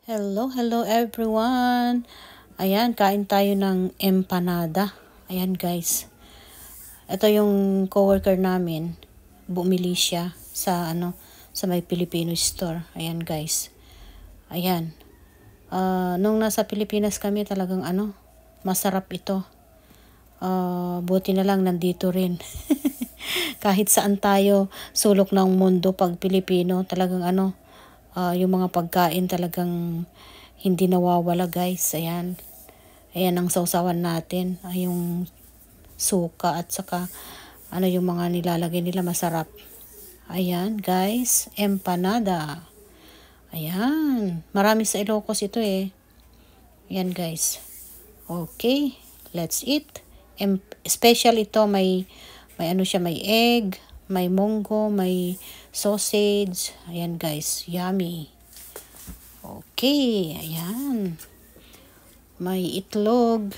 Hello everyone. Ayan, kain tayo ng empanada. Ayan guys. Ito yung coworker namin. Bumili siya sa sa may Filipino store. Ayan guys. Ayan. Nung nasa Pilipinas kami talagang masarap ito. Buti na lang nandito rin. Kahit saan tayo, sulok ng mundo pag Pilipino, talagang yung mga pagkain talagang hindi nawawala guys. Ayan. Ayan ang sausawan natin. Yung suka at saka yung mga nilalagay nila masarap. Ayan guys. Empanada. Ayan. Marami sa Ilocos ito eh. Ayan guys. Okay. Let's eat. Special ito. May siya, may egg, may munggo, may sausage. Ayan guys, yummy. Okay, ayan. May itlog,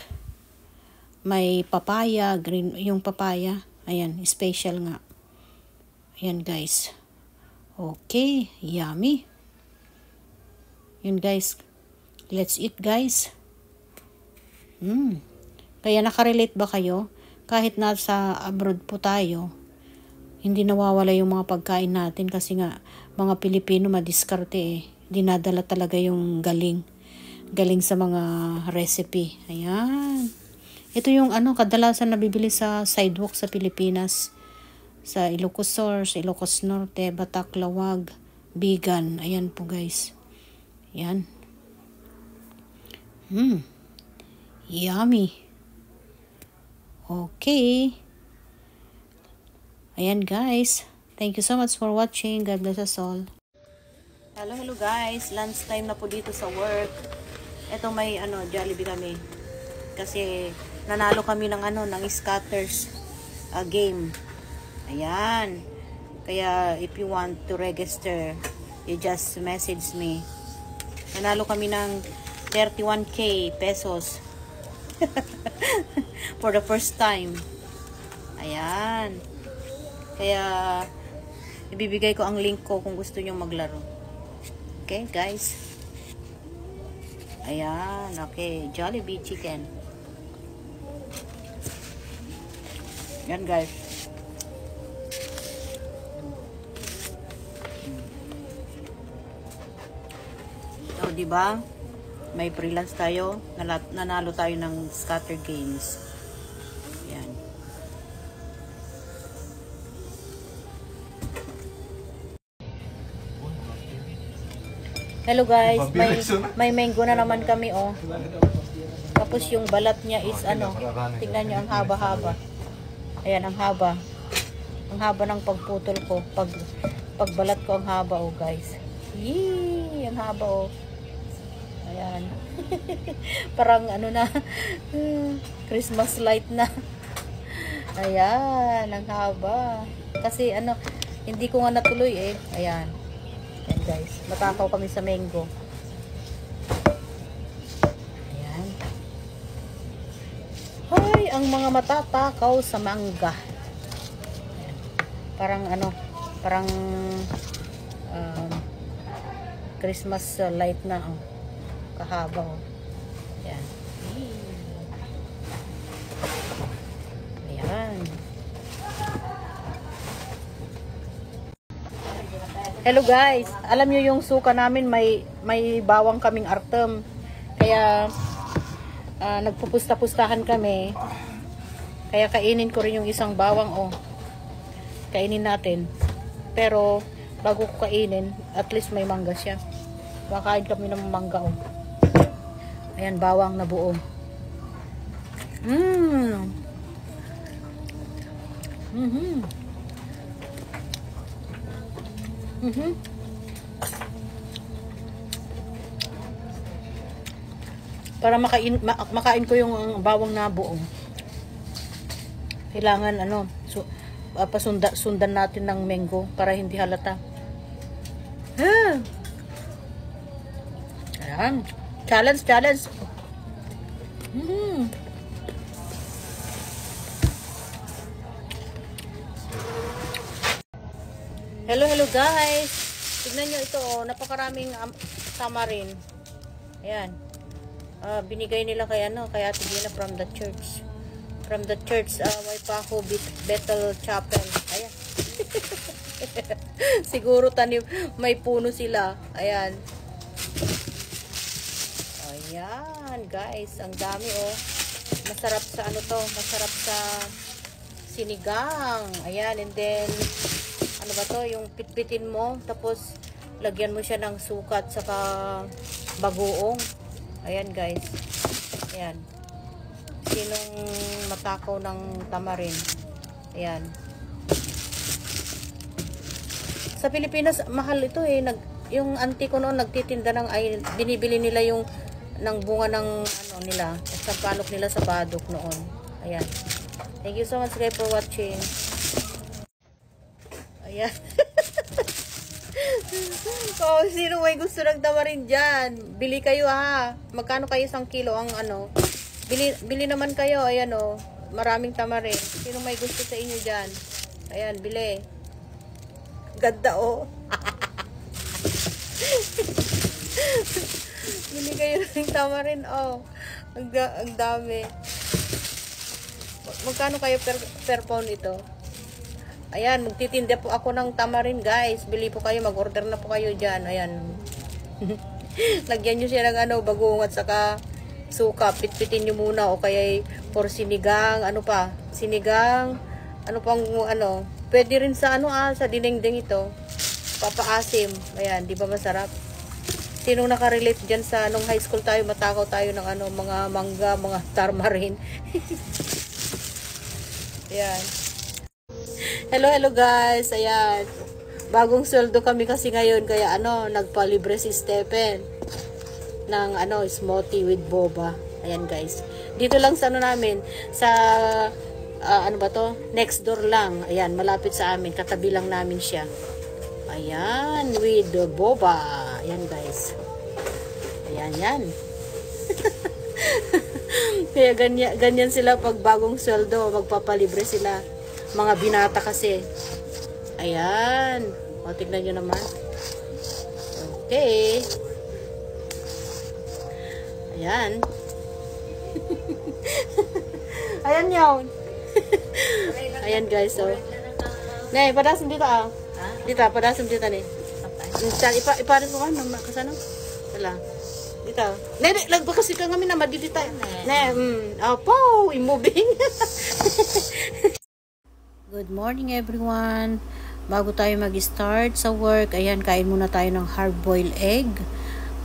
may papaya, green, yung papaya. Ayan, special nga. Ayan guys. Okay, yummy. Yun guys. Let's eat guys. Kaya nakarelate ba kayo? Kahit nasa abroad po tayo, hindi nawawala yung mga pagkain natin kasi nga mga Pilipino madiskarte eh. Dinadala talaga yung galing sa mga recipe. Ayan. Ito yung kadalasan nabibili sa sidewalk sa Pilipinas. Sa Ilocos Sur, sa Ilocos Norte, Batak, Lawag, Bigan. Ayan po guys. Ayan. Yummy. Okay. Ayan guys. Thank you so much for watching. God bless us all. Hello guys. Lunch time na po dito sa work. Ito may Jollibee kami. Kasi nanalo kami ng ng scatters game. Ayan. Kaya if you want to register, you just message me. Nanalo kami ng 31k pesos. For the first time. Ayan. Kaya ibibigay ko ang link ko kung gusto nyo maglaro. Okay, guys. Ayan. Okay. Jollibee chicken. Yan, guys. So, diba? May freelance tayo, nanalo tayo ng scatter games. Yan. Hello guys, may mango na naman kami oh. Tapos yung balat niya is tingnan nyo ang haba-haba. Ayan ang haba. Ang haba ng pagputol ko. Pagbalat ko ang haba oh guys. Yee, ang haba oh. Ayan. Parang na Christmas light na. Ayan, ang haba. Kasi hindi ko nga natuloy eh. Ayan. Ayan guys, matakaw kami sa mango. Ayan. Hoy, ang mga matatakaw sa mangga. Ayan. Parang Christmas light na oh. Kahaba oh. Ayan. Ayan. Hello guys. Alam nyo yung suka namin may bawang kaming artem. Kaya nagpupusta-pustahan kami. Kaya kainin ko rin yung isang bawang oh. Kainin natin. Pero bago ko kainin, at least may mangga siya. Kakain kami ng mangga oh. Ayan, bawang na buo. Para makain ko yung bawang na buo. Kailangan sundan natin ng mango para hindi halata. Ayan. Challenge. Hello guys. Tignan nyo ito oh, napakaraming tamarin. Ayan. Binigay nila kay kay Ate Gina from the church. From the church, Waipahu Bethel Chapel. Ayan. Siguro may puno sila. Ayan. Ayan, guys. Ang dami, oh. Masarap sa masarap sa sinigang. Ayan, and then, ano ba to? Yung pitpitin mo, tapos, lagyan mo siya ng sukat, saka bagoong. Ayan, guys. Ayan. Sinong matakaw ng tamarin? Ayan. Sa Pilipinas, mahal ito eh. Yung auntie ko noon nagtitinda binibili nila yung ng bunga ng nila, sa palok nila sa badok noon. Ayan. Thank you so much guys for watching. Ayan. Oh, sino may gusto ng tamarin dyan? Bili kayo ha. Magkano kayo 1 kilo ang Bili naman kayo. Ayan oh. Maraming tamarin. Sino may gusto sa inyo dyan? Ayan, bili. Ganda oh. Bili kayo ng tamarin oh. Ang dami. Magkano kayo per pound ito? Ayan, magtitinda po ako ng tamarin guys. Bili po kayo, mag-order na po kayo dyan. Ayan. Lagyan nyo siya ng bagoong at saka suka. Pitpitin nyo muna o kaya for sinigang. Ano pa? Sinigang. Ano pang Pwede rin sa sa dinengdeng ito. Papaasim. Ayan, di ba masarap? Sinong nakarelate dyan sa nung high school tayo, matakaw tayo ng mga mangga, mga tamarin. Ayan. Hello guys. Ayan. Bagong sweldo kami kasi ngayon kaya nagpalibre si Stephen ng smoothie with boba. Ayan guys. Dito lang sa namin sa next door lang. Ayan, malapit sa amin, katabi lang namin siya. Ayan, with the boba. Ayan guys. Ayan yan. Kaya ganyan sila pag bagong sweldo, magpapalibre sila. Mga binata kasi. Ayan. O, tignan nyo naman. Okay. Ayan. Ayan yun. Ayan guys, so. Nay, padasam dito ah. Dito, padasam dito ni. Iparin ko ka, kasano? Wala. Dito. Nay, lagba kasi ka ngamin na madidita. Nay, opo, i-moving. Good morning everyone. Bago tayo mag-start sa work, ayan, kain muna tayo ng hard-boiled egg.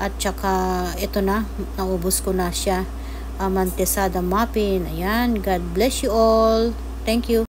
At saka, ito na, naubos ko na siya. Mantesada muffin. Ayan, God bless you all. Thank you.